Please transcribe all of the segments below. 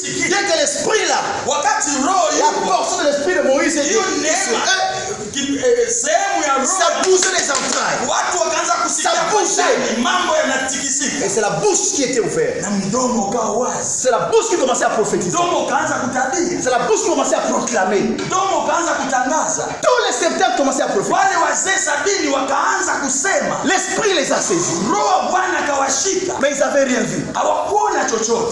Dès que l'esprit là, la portion de l'esprit de Moïse est ça bougeait les entrailles. Ça bougeait. Et c'est la bouche qui était ouverte. C'est la bouche qui commençait à prophétiser. C'est la bouche qui commençait à proclamer. Tous les septembre commençaient à prophétiser. L'esprit les a saisis. Mais ils n'avaient rien vu.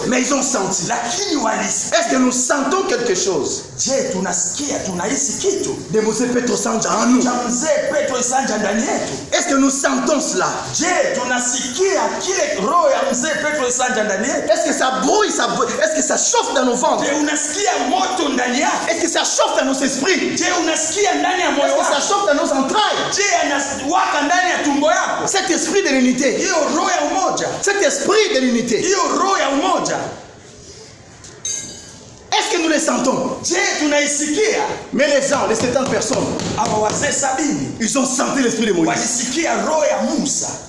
Mais ils ont senti. Est-ce que nous sentons quelque chose? De Mzee Petro Sanja en nous. Est-ce que nous sentons cela? Est-ce que ça brouille, est-ce que ça chauffe dans nos ventres? Est-ce que ça chauffe dans nos esprits? Est-ce que ça chauffe dans nos entrailles? Cet esprit de l'unité. Cet esprit de l'unité. Est-ce que nous les sentons? Mais les gens, les 70 personnes, ils ont senti l'esprit de Moïse.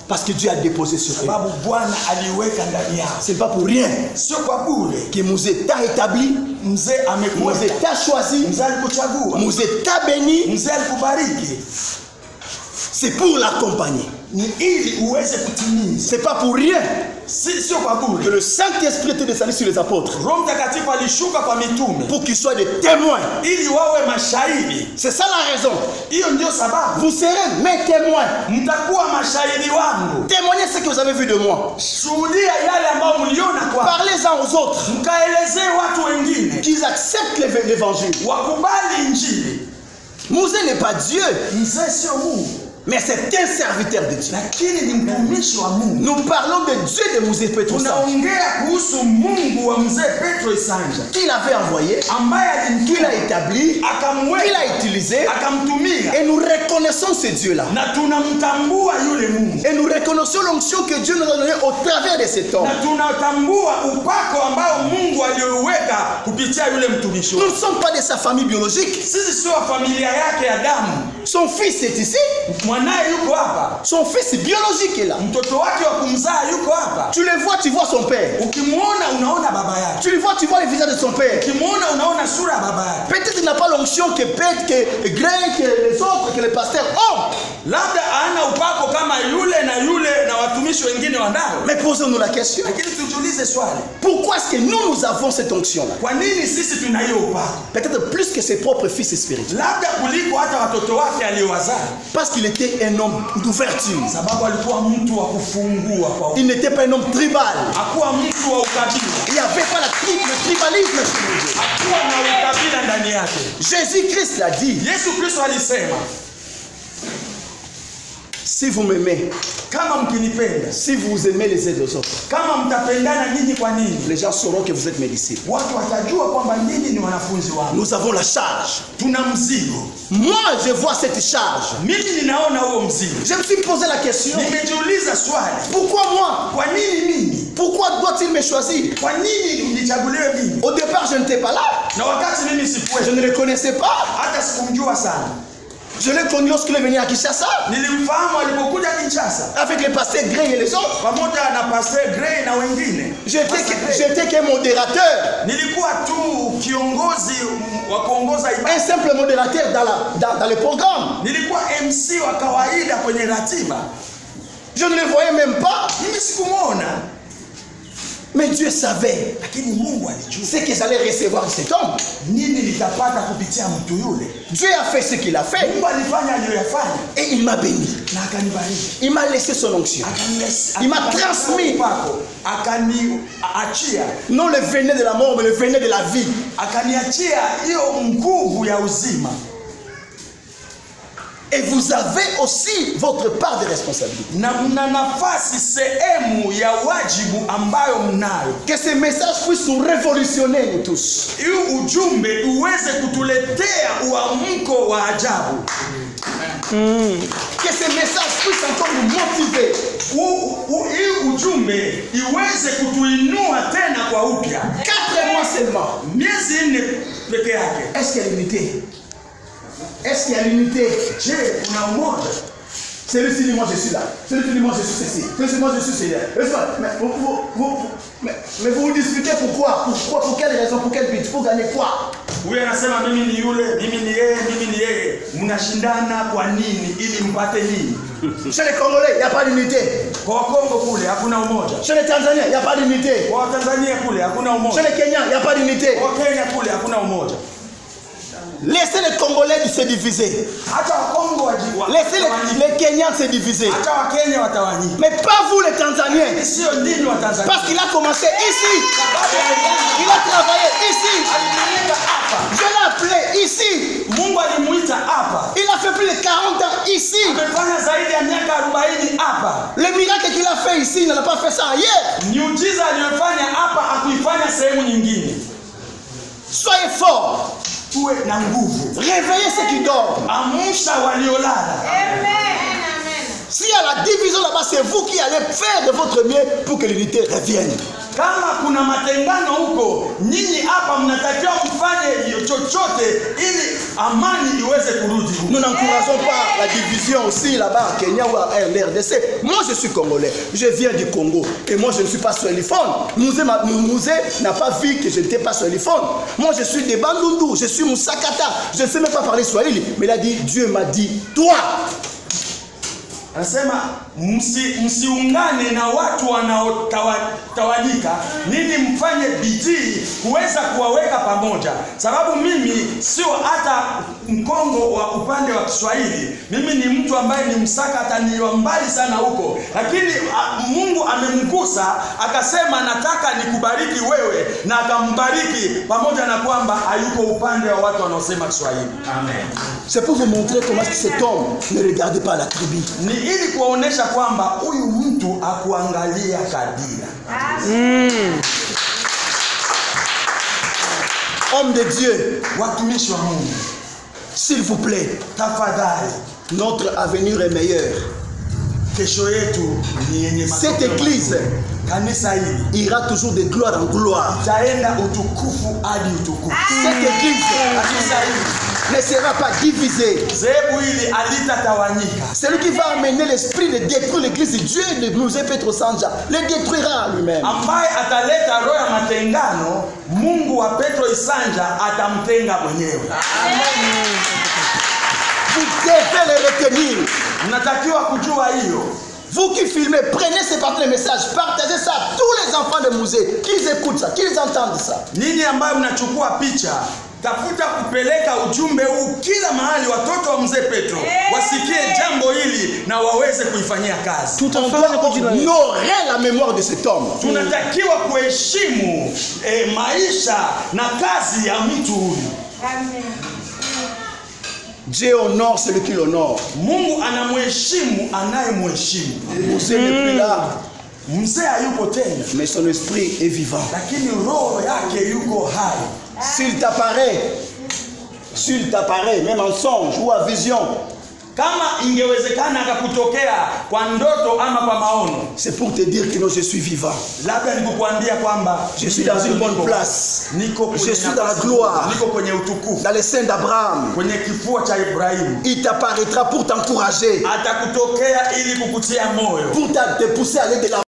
Parce que Dieu a déposé sur eux. Ce n'est pas pour rien que Mzee t'a établi, Mzee t'a choisi, Mzee t'a béni. C'est pour l'accompagner. C'est pas pour rien que le Saint-Esprit était descendu sur les apôtres pour qu'ils soient des témoins. C'est ça la raison. Vous serez mes témoins. Témoignez ce que vous avez vu de moi. Parlez-en aux autres qu'ils acceptent l'évangile. Mzee n'est pas Dieu, mais c'est un serviteur de Dieu. Nous parlons de Dieu de Mzee Petro Sanja, qu'il avait envoyé, qu'il a établi, qu'il a utilisé. Et nous reconnaissons ce Dieu-là. Et nous reconnaissons l'onction que Dieu nous a donnée au travers de cet homme. Nous ne sommes pas de sa famille biologique. Son fils est ici. Son fils biologique est là. Tu le vois, tu vois son père. Tu le vois, tu vois le visage de son père. Peut-être qu'il n'a pas l'onction que Pète, que Greg, que les autres, que les pasteurs ont. Mais posons-nous la question. Pourquoi est-ce que nous avons cette onction-là? Peut-être plus que ses propres fils spirituels. Parce qu'il était un homme d'ouverture. Il n'était pas un homme tribal. Il n'y avait pas le tribalisme. Jésus-Christ l'a dit. Si vous m'aimez, si vous aimez les uns aux autres, les gens sauront que vous êtes mes disciples. Nous avons la charge. Moi, je vois cette charge. Je me suis posé la question. Pourquoi moi? Pourquoi doit-il me choisir? Au départ, je n'étais pas là. Je ne le connaissais pas. Je l'ai connu lorsqu'il est venu à Kinshasa. Avec les pasteurs Grey et les autres. J'étais qu'un modérateur. Un simple modérateur dans le programme. Je ne le voyais même pas. Mais Dieu savait ce que j'allais recevoir de cet homme. Dieu a fait ce qu'il a fait. Et il m'a béni. Il m'a laissé son onction. Il m'a transmis. Non le venin de la mort, mais le venin de la vie. Et vous avez aussi votre part de responsabilité. Que ce message puisse nous révolutionner, nous tous. Que ce message puisse encore nous motiver. 4 mois seulement. Est-ce qu'il y a l'unité? Est-ce qu'il y a l'unité? Celui-ci dit moi je suis là. Celui-ci dit moi je suis ceci. Celui-ci dit moi je suis ceci. Mais vous disputez pourquoi? Pour quelle raison? Pour quel but? Pour gagner quoi? Huyu anasema mimi ni yule, mimi ni yeye, mimi ni yeye. Mnashindana kwa nini? Ili mpate nini? Chez les Congolais, il n'y a pas d'unité. Kwa Kongo kule hakuna umoja. Chez les Tanzaniens, il n'y a pas d'unité. Kwa Tanzania kule hakuna umoja. Chez les Kenyans, il n'y a pas d'unité. Kwa Kenya kule hakuna umoja. Laissez les Congolais se diviser. Laissez les Kenyans se diviser. Mais pas vous les Tanzaniens. Parce qu'il a commencé ici. Il a travaillé ici. Je l'ai appelé ici. Il a fait plus de 40 ans ici. Le miracle qu'il a fait ici, il n'a pas fait ça ailleurs. Soyez forts. Réveillez ceux qui dorment. S'il y a la division là-bas, c'est vous qui allez faire de votre mieux pour que l'unité revienne. Kama kuna matengano huko, nyinyi hapa mnatakiwa mfanye chochote ili amani iweze kurudi. Nous n'encourageons pas la division aussi là-bas à Kenya ou à RDC. Moi je suis congolais, je viens du Congo et moi je ne suis pas swahiliphone. Mouzé n'a pas vu que je n'étais pas swahiliphone. Moi je suis des Bandundu, je suis Moussakata, je ne sais même pas parler swahili, mais il a dit Dieu m'a dit toi. Anasema msiungane na watu wanaotawanyika, nini mfanye bidii kuweza kuwaweka pamoja. Sababu mimi sio hata Mkongo wa upande wa Kiswahili. Mimi ni mtu ambaye ni Msakata, ni mbali sana huko. Lakini Mungu amemgusa akasema nataka nikubariki wewe, na akambariki pamoja na kwamba hayuko upande wa watu wanaosema Kiswahili. Amen. C'est pour vous montrer comment cet homme ne regarde pas la tribu. Ili kuonesha kwamba huyu mtu akuangalia kabila. Homme de Dieu, watumishi wa Mungu, s'il vous plaît, tafadhali, notre avenir est meilleur. Kesho yetu ni yenye matokeo. Cette église kanisa hili ira toujours de gloire en gloire. Itaenda utukufu hadi utukufu. Cette église kanisa hili ne sera pas divisé. Celui qui va amener l'esprit de détruire l'église de Dieu de Mouzé Petro Sanja le détruira lui-même. Ambaye ataleta roho ya matengano, Mungu wa Petro Isanja atamtenga mwenyewe. Vous devez le retenir. Mnatakiwa kujua hiyo. Vous qui filmez, prenez ces parties de messages, partagez ça à tous les enfants de Mouzé, qu'ils écoutent ça, qu'ils entendent ça. Nini ambayo mnachukua picha, tafuta kupeleka ujumbe huu kila mahali, watoto wa Mzee Petro wasikie jambo hili na waweze kuifanyia kazi. Tout en honorer la mémoire de cet homme. Tunatakiwa kuheshimu maisha na kazi ya mtu huyu. Amen. Dieu honore celui qui l'honore. Mungu anamheshimu anayemheshimu. Mzee n'est plus là. Mzee hayuko tena, mais son esprit est vivant. Lakini roho yake yuko hai. S'il t'apparaît, même en songe ou à vision, kama ingewezekana akakutokea kwa ndoto ama kwa maono, c'est pour te dire que non, je suis vivant. Labda nikukuambia kwamba je suis dans une bonne place. Je suis dans la gloire. Niko kwenye utukufu. Dans les seins d'Abraham. Kwenye kifua cha Ibrahimu. Il t'apparaîtra pour t'encourager. Atakutokea ili kukutia moyo. Pour te pousser à aller de la